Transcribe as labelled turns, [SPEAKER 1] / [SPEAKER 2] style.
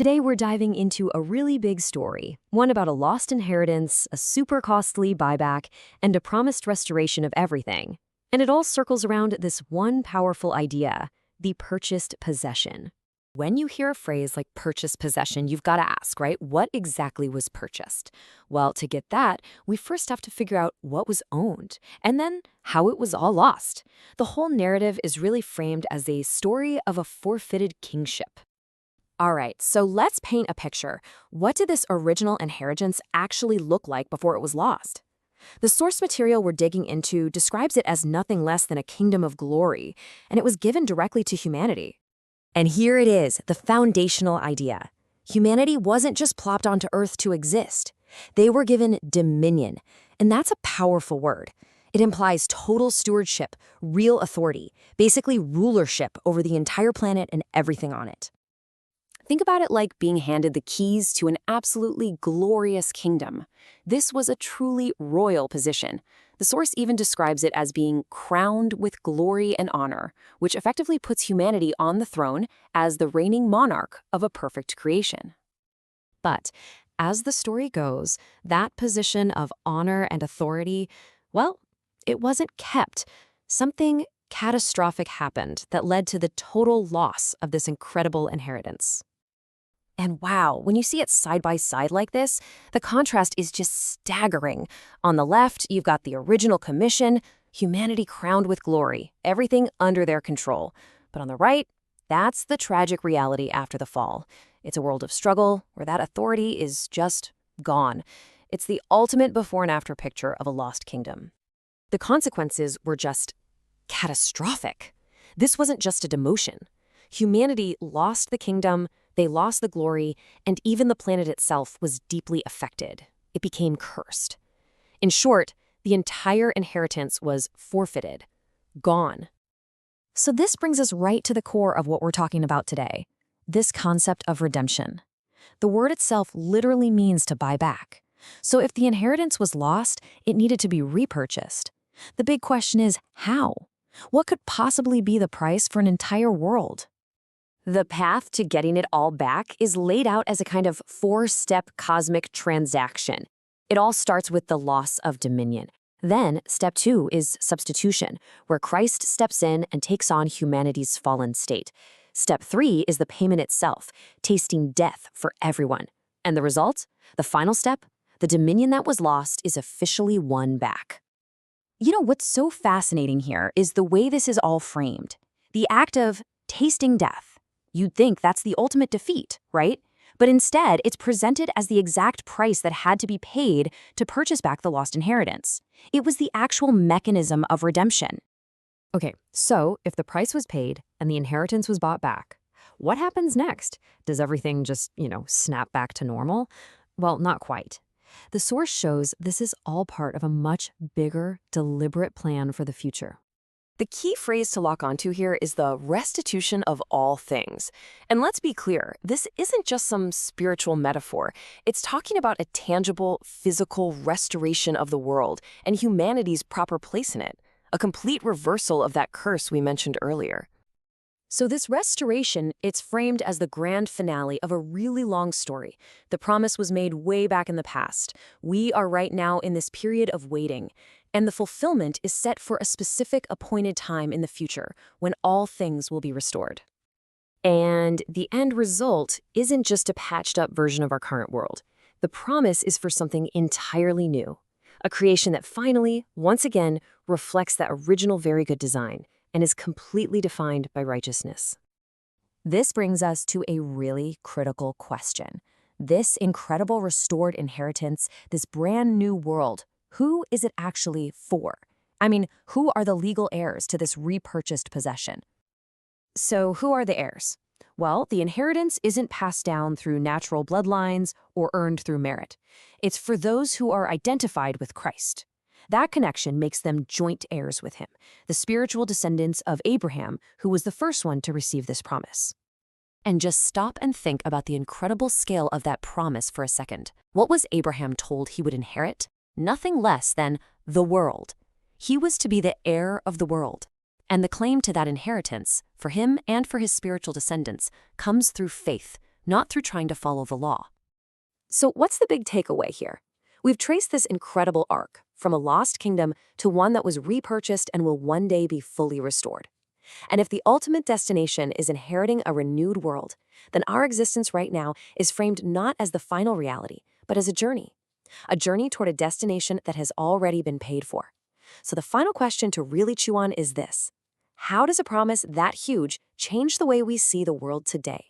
[SPEAKER 1] Today, we're diving into a really big story, one about a lost inheritance, a super costly buyback, and a promised restoration of everything. And it all circles around this one powerful idea: the purchased possession. When you hear a phrase like purchased possession, you've got to ask, right? What exactly was purchased? Well, to get that, we first have to figure out what was owned, and then how it was all lost. The whole narrative is really framed as a story of a forfeited kingship. All right, so let's paint a picture. What did this original inheritance actually look like before it was lost? The source material we're digging into describes it as nothing less than a kingdom of glory, and it was given directly to humanity. And here it is, the foundational idea. Humanity wasn't just plopped onto Earth to exist. They were given dominion, and that's a powerful word. It implies total stewardship, real authority, basically rulership over the entire planet and everything on it. Think about it like being handed the keys to an absolutely glorious kingdom. This was a truly royal position. The source even describes it as being crowned with glory and honor, which effectively puts humanity on the throne as the reigning monarch of a perfect creation. But as the story goes, that position of honor and authority, well, it wasn't kept. Something catastrophic happened that led to the total loss of this incredible inheritance. And wow, when you see it side by side like this, the contrast is just staggering. On the left, you've got the original commission, humanity crowned with glory, everything under their control. But on the right, that's the tragic reality after the fall. It's a world of struggle where that authority is just gone. It's the ultimate before and after picture of a lost kingdom. The consequences were just catastrophic. This wasn't just a demotion. Humanity lost the kingdom, they lost the glory, and even the planet itself was deeply affected. It became cursed. In short, the entire inheritance was forfeited, gone. So this brings us right to the core of what we're talking about today, this concept of redemption. The word itself literally means to buy back. So if the inheritance was lost, it needed to be repurchased. The big question is, how? What could possibly be the price for an entire world? The path to getting it all back is laid out as a kind of four-step cosmic transaction. It all starts with the loss of dominion. Then, step 2 is substitution, where Christ steps in and takes on humanity's fallen state. Step 3 is the payment itself, tasting death for everyone. And the result? The final step? The dominion that was lost is officially won back. You know, what's so fascinating here is the way this is all framed. The act of tasting death. You'd think that's the ultimate defeat, right? But instead, it's presented as the exact price that had to be paid to purchase back the lost inheritance. It was the actual mechanism of redemption. Okay, so if the price was paid and the inheritance was bought back, what happens next? Does everything just, snap back to normal? Well, not quite. The source shows this is all part of a much bigger, deliberate plan for the future. The key phrase to lock onto here is the restitution of all things. And let's be clear, this isn't just some spiritual metaphor. It's talking about a tangible, physical restoration of the world and humanity's proper place in it, a complete reversal of that curse we mentioned earlier. So this restoration, it's framed as the grand finale of a really long story. The promise was made way back in the past. We are right now in this period of waiting. And the fulfillment is set for a specific appointed time in the future when all things will be restored. And the end result isn't just a patched-up version of our current world. The promise is for something entirely new, a creation that finally, once again, reflects that original very good design and is completely defined by righteousness. This brings us to a really critical question. This incredible restored inheritance, this brand new world, who is it actually for? I mean, who are the legal heirs to this repurchased possession? So who are the heirs? Well, the inheritance isn't passed down through natural bloodlines or earned through merit. It's for those who are identified with Christ. That connection makes them joint heirs with him, the spiritual descendants of Abraham, who was the first one to receive this promise. And just stop and think about the incredible scale of that promise for a second. What was Abraham told he would inherit? Nothing less than the world. He was to be the heir of the world. And the claim to that inheritance, for him and for his spiritual descendants, comes through faith, not through trying to follow the law. So what's the big takeaway here? We've traced this incredible arc, from a lost kingdom to one that was repurchased and will one day be fully restored. And if the ultimate destination is inheriting a renewed world, then our existence right now is framed not as the final reality, but as a journey toward a destination that has already been paid for. So the final question to really chew on is this: how does a promise that huge change the way we see the world today?